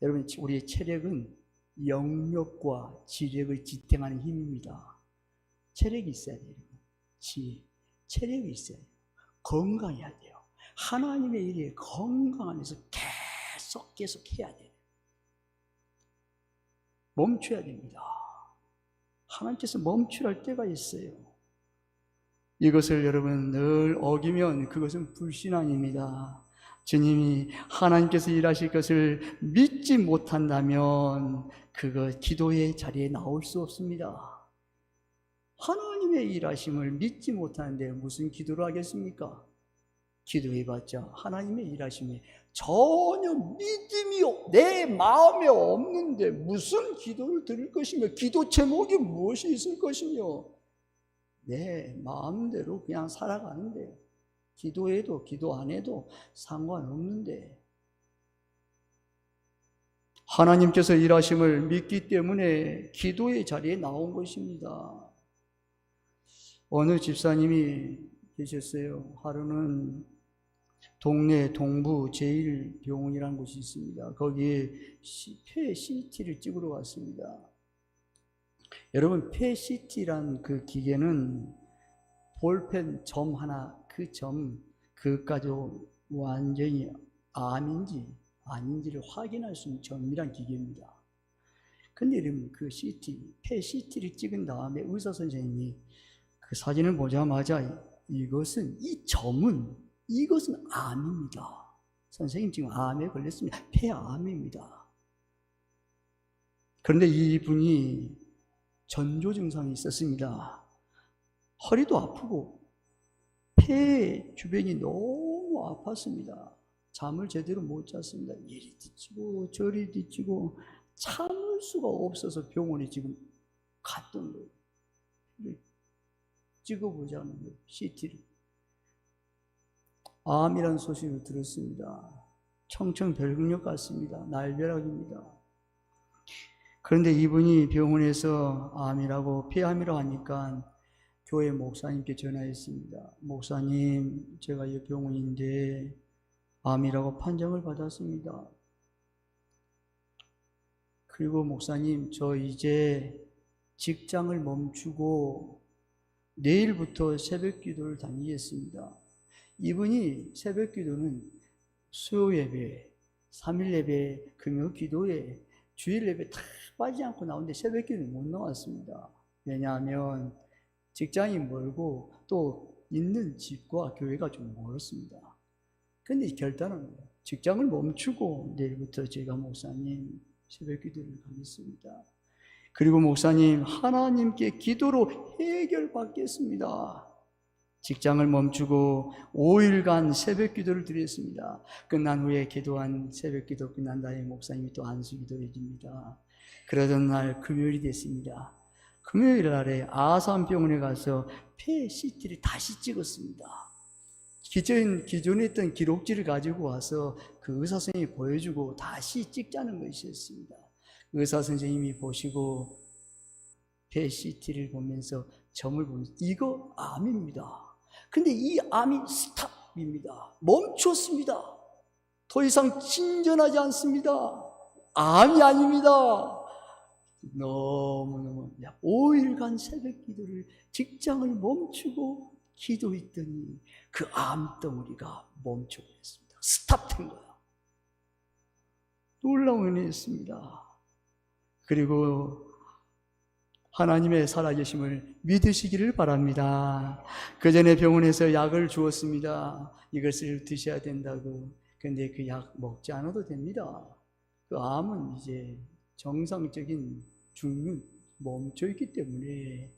여러분, 우리의 체력은 영력과 지력을 지탱하는 힘입니다. 체력이 있어야 돼요. 체력이 있어야 돼요. 건강해야 돼요. 하나님의 일에 건강하면서 계속 해야 돼요. 멈춰야 됩니다. 하나님께서 멈추랄 때가 있어요. 이것을 여러분 늘 어기면 그것은 불신앙입니다. 주님이 하나님께서 일하실 것을 믿지 못한다면 그거 기도의 자리에 나올 수 없습니다. 하나님의 일하심을 믿지 못하는데 무슨 기도를 하겠습니까? 기도해봤자 하나님의 일하심에 전혀 믿음이 내 마음에 없는데 무슨 기도를 드릴 것이며 기도 제목이 무엇이 있을 것이며 내 마음대로 그냥 살아가는데 기도해도 기도 안 해도 상관없는데 하나님께서 일하심을 믿기 때문에 기도의 자리에 나온 것입니다. 어느 집사님이 계셨어요. 하루는 동네 동부 제1병원이라는 곳이 있습니다. 거기에 폐 CT를 찍으러 갔습니다. 여러분, 폐 CT란 그 기계는 볼펜 점 하나, 그 점, 그까지 완전히 암인지 아닌지를 확인할 수 있는 정밀한 기계입니다. 근데 여러분, 그 폐 CT를 찍은 다음에 의사 선생님이 그 사진을 보자마자 이것은 암입니다. 선생님 지금 암에 걸렸습니다. 폐암입니다. 그런데 이분이 전조 증상이 있었습니다. 허리도 아프고 폐 주변이 너무 아팠습니다. 잠을 제대로 못 잤습니다. 이리 뒤치고 저리 뒤치고 참을 수가 없어서 병원에 지금 갔던 거예요. 찍어보자는 거예요. CT를. 암이라는 소식을 들었습니다. 청천벽력 같습니다. 날벼락입니다. 그런데 이분이 병원에서 암이라고 폐암이라고 하니까 교회 목사님께 전화했습니다. 목사님, 제가 이 병원인데 암이라고 판정을 받았습니다. 그리고 목사님, 저 이제 직장을 멈추고 내일부터 새벽 기도를 다니겠습니다. 이분이 새벽 기도는 수요 예배, 3일 예배, 금요 기도에 주일 예배 다 빠지지 않고 나오는데 새벽 기도는 못 나왔습니다. 왜냐하면 직장이 멀고 또 있는 집과 교회가 좀 멀었습니다. 근데 결단은 직장을 멈추고 내일부터 제가 목사님 새벽 기도를 가겠습니다. 그리고 목사님, 하나님께 기도로 해결받겠습니다. 직장을 멈추고 5일간 새벽 기도를 드렸습니다. 끝난 후에 기도한 새벽 기도 끝난 다음에 목사님이 또 안수 기도해 줍니다. 그러던 날 금요일이 됐습니다. 금요일 날에 아산병원에 가서 폐 CT를 다시 찍었습니다. 기존에 있던 기록지를 가지고 와서 그 의사 선생님이 보여주고 다시 찍자는 것이었습니다. 의사 선생님이 보시고 폐 CT를 보면서 점을 보면서 이거 암입니다. 근데 이 암이 스탑입니다. 멈췄습니다. 더 이상 진전하지 않습니다. 암이 아닙니다. 너무너무 5일간 새벽 기도를 직장을 멈추고 기도했더니 그 암덩어리가 멈춰버렸습니다. 스탑된 거야. 놀라운 은혜였습니다. 그리고 하나님의 살아계심을 믿으시기를 바랍니다. 그 전에 병원에서 약을 주었습니다. 이것을 드셔야 된다고. 근데 그 약 먹지 않아도 됩니다. 그 암은 이제 정상적인 죽는 멈춰있기 때문에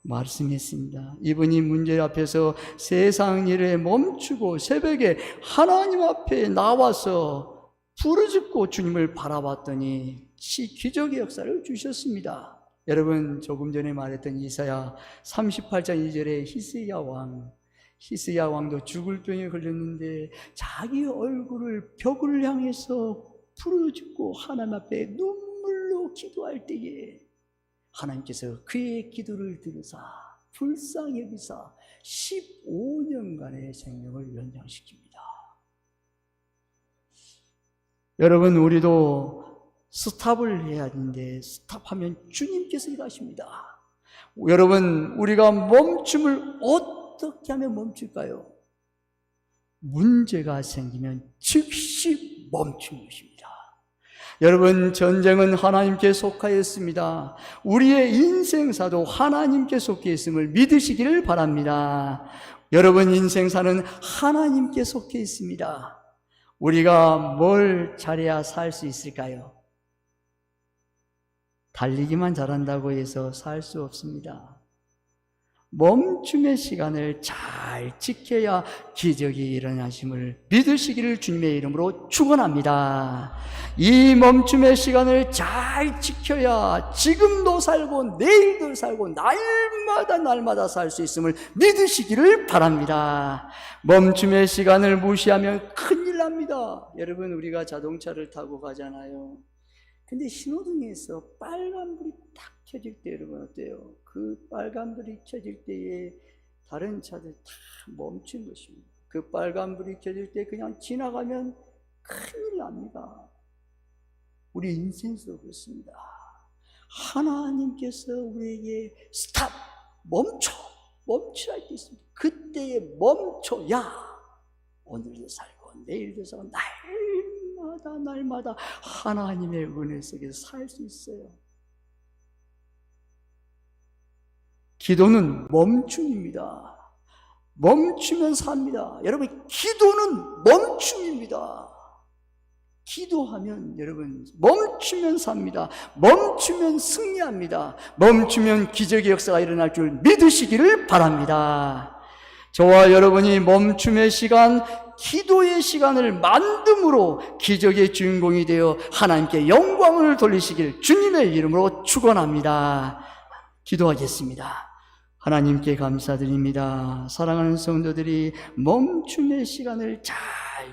말씀했습니다. 이분이 문제 앞에서 세상 일에 멈추고 새벽에 하나님 앞에 나와서 부르짖고 주님을 바라봤더니 기적의 역사를 주셨습니다. 여러분, 조금 전에 말했던 이사야 38장 2절에 히스야 왕도 죽을 병에 걸렸는데 자기 얼굴을 벽을 향해서 부르짖고 하나님 앞에 눈물로 기도할 때에 하나님께서 그의 기도를 들으사 불쌍히 여기사 15년간의 생명을 연장시킵니다. 여러분, 우리도 스탑을 해야 하는데 스탑하면 주님께서 일하십니다. 여러분, 우리가 멈춤을 어떻게 하면 멈출까요? 문제가 생기면 즉시 멈추는 것입니다. 여러분, 전쟁은 하나님께 속하였습니다. 우리의 인생사도 하나님께 속해 있음을 믿으시기를 바랍니다. 여러분, 인생사는 하나님께 속해 있습니다. 우리가 뭘 잘해야 살 수 있을까요? 달리기만 잘한다고 해서 살 수 없습니다. 멈춤의 시간을 잘 지켜야 기적이 일어나심을 믿으시기를 주님의 이름으로 축원합니다. 이 멈춤의 시간을 잘 지켜야 지금도 살고 내일도 살고 날마다 살 수 있음을 믿으시기를 바랍니다. 멈춤의 시간을 무시하면 큰일 납니다. 여러분, 우리가 자동차를 타고 가잖아요. 근데 신호등에서 빨간불이 탁 켜질 때 여러분 어때요? 그 빨간불이 켜질 때에 다른 차들 다 멈춘 것입니다. 그 빨간불이 켜질 때 그냥 지나가면 큰일 납니다. 우리 인생도 그렇습니다. 하나님께서 우리에게 스탑, 멈추라 할 때 있습니다. 그때에 멈춰야 오늘도 살고 내일도 살고 날마다 하나님의 은혜 속에서 살 수 있어요. 기도는 멈춤입니다. 멈추면 삽니다. 여러분, 기도는 멈춤입니다. 기도하면 여러분 멈추면 삽니다. 멈추면 승리합니다. 멈추면 기적의 역사가 일어날 줄 믿으시기를 바랍니다. 저와 여러분이 멈춤의 시간, 기도의 시간을 만듦으로 기적의 주인공이 되어 하나님께 영광을 돌리시길 주님의 이름으로 축원합니다. 기도하겠습니다. 하나님께 감사드립니다. 사랑하는 성도들이 멈춤의 시간을 잘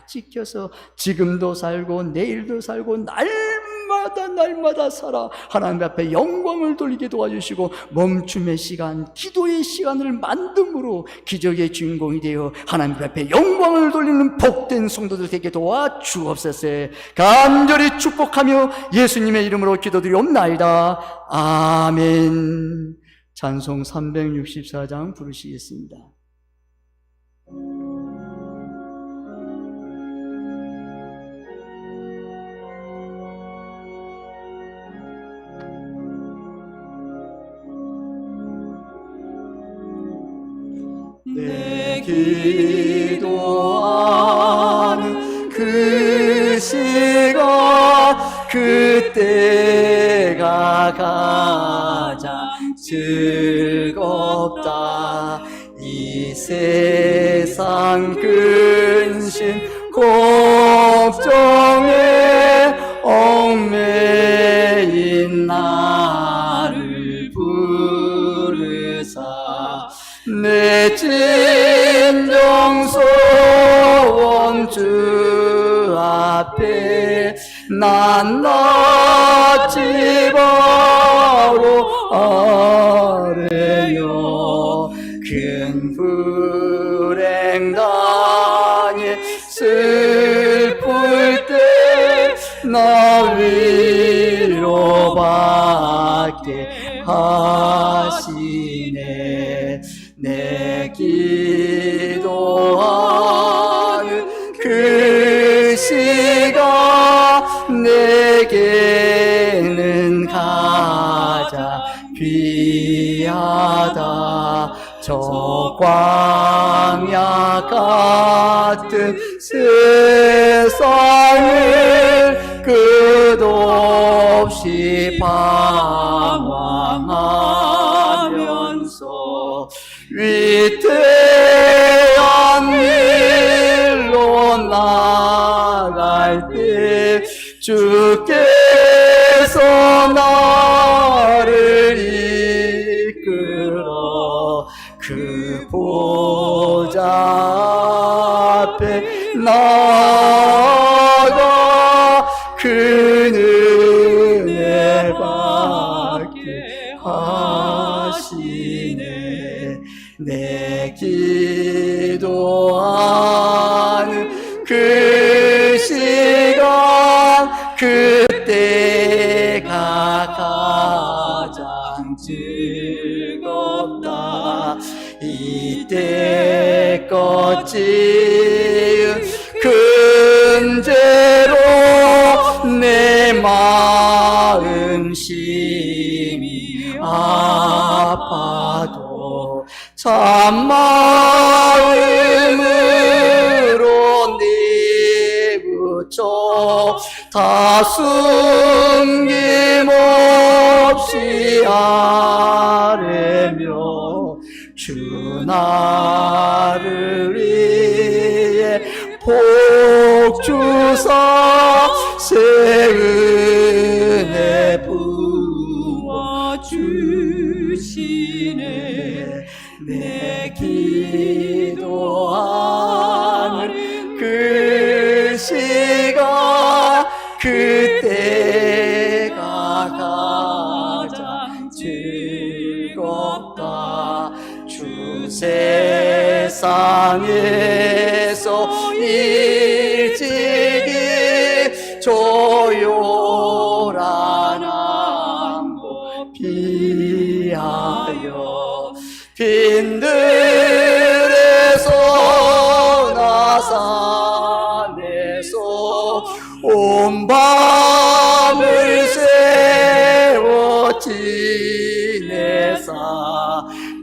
지켜서 지금도 살고 내일도 살고 날마다 살아 하나님 앞에 영광을 돌리게 도와주시고, 멈춤의 시간, 기도의 시간을 만듦으로 기적의 주인공이 되어 하나님 앞에 영광을 돌리는 복된 성도들 되게 도와주옵소서. 간절히 축복하며 예수님의 이름으로 기도드리옵나이다. 아멘. 찬송 364장 부르시겠습니다. 내 기도하는 그 시간, 그때가 가장 즐겁다. 이 세상 근심 걱정에 얽매인 나를 부르사 내 진정소원 주 앞에 난 낯이 바로 아뢰며 큰 불행 당해 슬플 때 나 위로받게 하시네. 내 기도하는 그 시간 내게는 가장 귀하다. 저 광야 같은 세상을 끝없이 방황하면서 위태한 길로 나갈 때 주께서 나를 이끌어 그 보좌 앞에 나아가 그 은혜 받게 하시네. 내 기도하는 그 시간 그때가 가장 즐겁다. 이때껏 지은 근죄로 내 마음 심히 아파도 참마음으로 뉘우쳐 다 숨김없이 아뢰며 주 나를 위해 복 주사 새 은혜 부어 주시네. 내 기도하는 그 시간 그때가 가장 즐겁다. 주 세상에서 일찍이 조용한 항구 피하여 빈들에서 나산에서 온 밤을 세워 지내사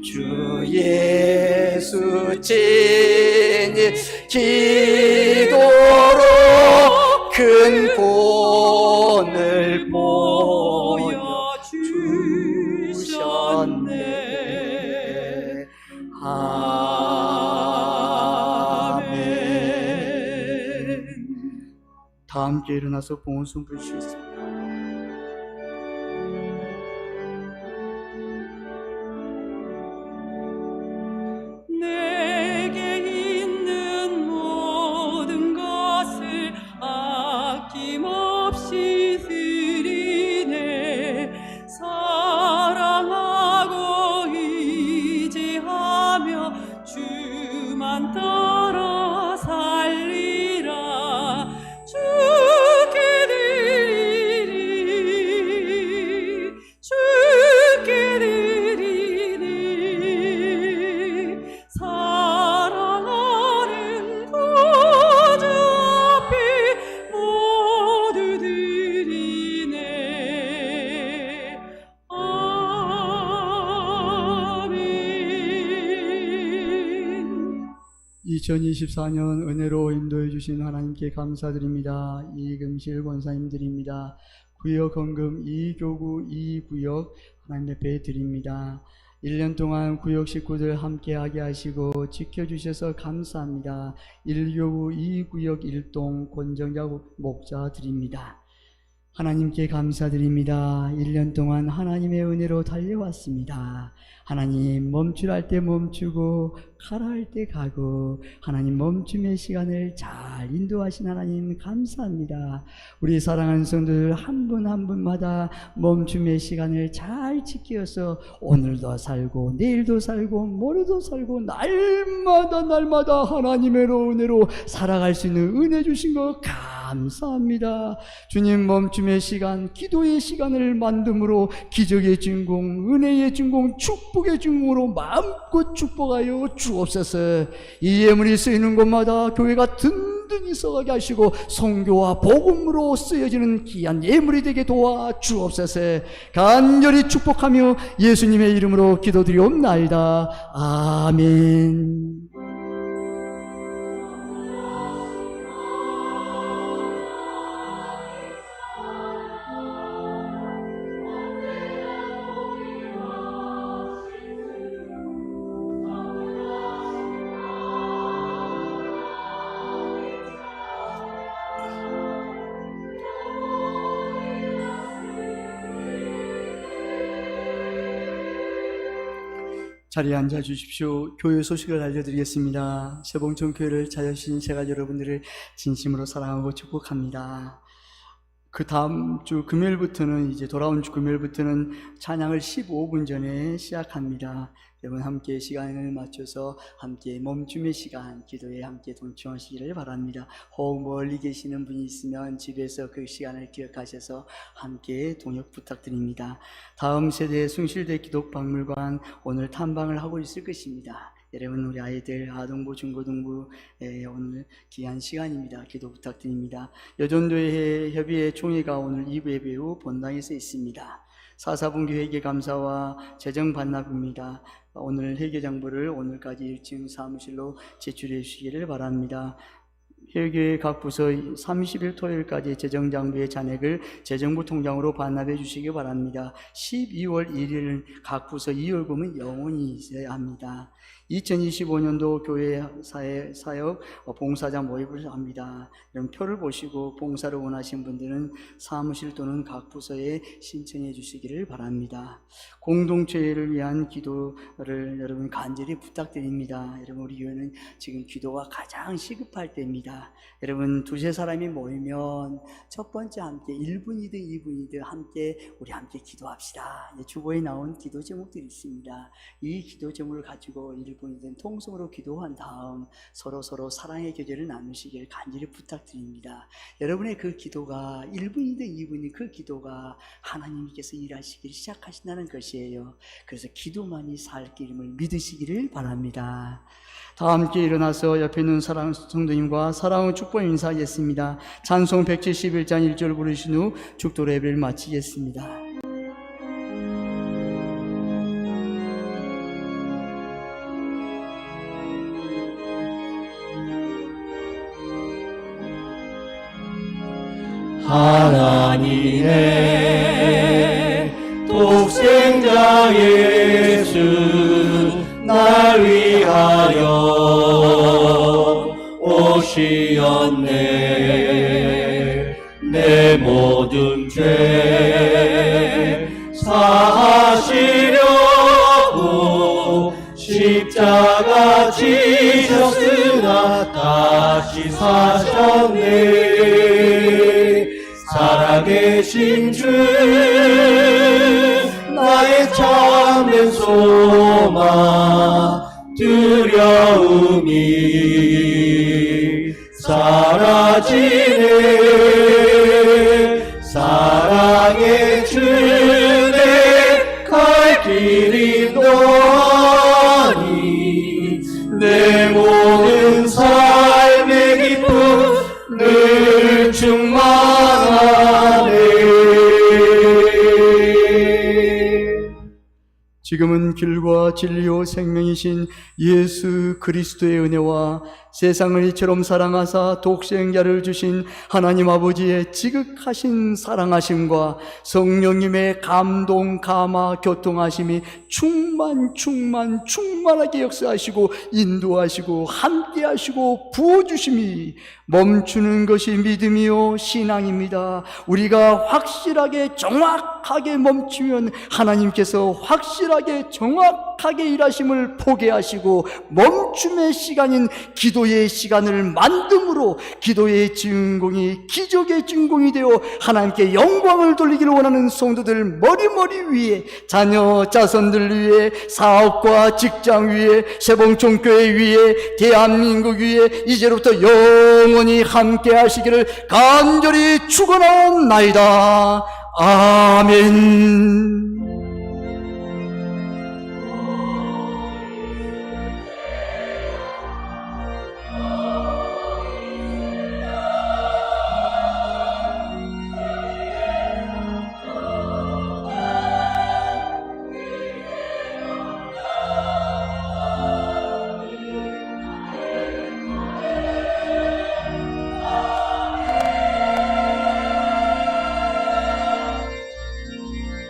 주 예수 친히 기도로 큰 본을 보여주셨네. 아멘. 다 함께 일어나서 봉헌송 부르시겠습니다. 내게 있는 모든 것을 아낌없이 드리리. 2024년 은혜로 인도해 주신 하나님께 감사드립니다. 이금실 권사님드립니다. 구역 헌금 이교구 이구역 하나님 앞에 드립니다. 1년 동안 구역 식구들 함께하게 하시고 지켜주셔서 감사합니다. 1교구 2구역 1동 권정자 목자 드립니다. 하나님께 감사드립니다. 1년 동안 하나님의 은혜로 달려왔습니다. 하나님 멈추랄 때 멈추고 가라 할 때 가고 하나님 멈춤의 시간을 잘 인도하신 하나님 감사합니다. 우리 사랑하는 성도들 한 분 한 분마다 멈춤의 시간을 잘 지켜서 오늘도 살고 내일도 살고 모레도 살고 날마다 하나님의 은혜로 살아갈 수 있는 은혜 주신 것 감사합니다. 주님 멈춤의 시간, 기도의 시간을 만듦으로 기적의 주인공, 은혜의 주인공, 축복의 주인공으로 마음껏 축복하여 주옵소서. 이 예물이 쓰이는 곳마다 교회가 든든히 서가게 하시고 선교와 복음으로 쓰여지는 귀한 예물이 되게 도와 주옵소서. 간절히 축복하며 예수님의 이름으로 기도드리옵나이다. 아멘. 자리에 앉아 주십시오. 교회 소식을 알려드리겠습니다. 세봉천교회를 찾아주신 제가 여러분들을 진심으로 사랑하고 축복합니다. 그 다음 주 금요일부터는 이제 돌아온 주 금요일부터는 찬양을 15분 전에 시작합니다. 여러분 함께 시간을 맞춰서 함께 멈춤의 시간 기도에 함께 동참하시기를 바랍니다. 혹 멀리 계시는 분이 있으면 집에서 그 시간을 기억하셔서 함께 동역 부탁드립니다. 다음 세대 숭실대 기독박물관 오늘 탐방을 하고 있을 것입니다. 여러분 우리 아이들 아동부 중고등부 오늘 귀한 시간입니다. 기도 부탁드립니다. 여전도회 협의회 총회가 오늘 2부 예배 후 본당에서 있습니다. 사사분기 회계 감사와 재정 반납입니다. 오늘 회계장부를 오늘까지 1층 사무실로 제출해 주시기를 바랍니다. 회계 각 부서 30일 토요일까지 재정장부의 잔액을 재정부 통장으로 반납해 주시기 바랍니다. 12월 1일 각 부서 2월금은 영원히 있어야 합니다. 2025년도 교회 사역 봉사자 모집을 합니다. 이런 표를 보시고 봉사를 원하신 분들은 사무실 또는 각 부서에 신청해 주시기를 바랍니다. 공동체를 위한 기도를 여러분 간절히 부탁드립니다. 여러분 우리 교회는 지금 기도가 가장 시급할 때입니다. 여러분 두세 사람이 모이면 첫 번째 함께 1분이든 2분이든 우리 함께 기도합시다. 주보에 나온 기도 제목들이 있습니다. 이 기도 제목을 가지고 1분이든 통성으로 기도한 다음 서로 사랑의 교제를 나누시기를 간절히 부탁드립니다. 여러분의 그 기도가 1분이든 2분이든 그 기도가 하나님께서 일하시기를 시작하신다는 것이에요. 그래서 기도만이 살 길임을 믿으시기를 바랍니다. 다 함께 일어나서 옆에 있는 사랑하는 성도님과 사랑하는 축복 인사하겠습니다. 찬송 171장 1절 부르신 후 축도 예배를 마치겠습니다. 하나님의 독생자 예수 날 위하여 오시었네. 내 모든 죄 사하시려고 십자가 지셨으나 다시 사셨네. 살아계신 주 나의 참된 소망 두려움이 사라지네. 사랑의 주내 갈 길이 너니 내 모든 삶의 기쁨 늘 충만하네. 지금은 길과 진리요 생명이신 예수 그리스도의 은혜와 세상을 이처럼 사랑하사 독생자를 주신 하나님 아버지의 지극하신 사랑하심과 성령님의 감동, 감화, 교통하심이 충만하게 역사하시고 인도하시고 함께하시고 부어주심이 멈추는 것이 믿음이요 신앙입니다. 우리가 확실하게 정확하게 멈추면 하나님께서 확실하게 정확하게 일하심을 포기하시고 멈춤의 시간인 기도의 시간을 만듦으로 기도의 주인공이 기적의 주인공이 되어 하나님께 영광을 돌리기를 원하는 성도들 머리 위에, 자녀 자손들 위에, 사업과 직장 위에, 세봉총교회 위에, 대한민국 위에 이제로부터 영원히 함께 하시기를 간절히 축원하옵나이다. 아멘.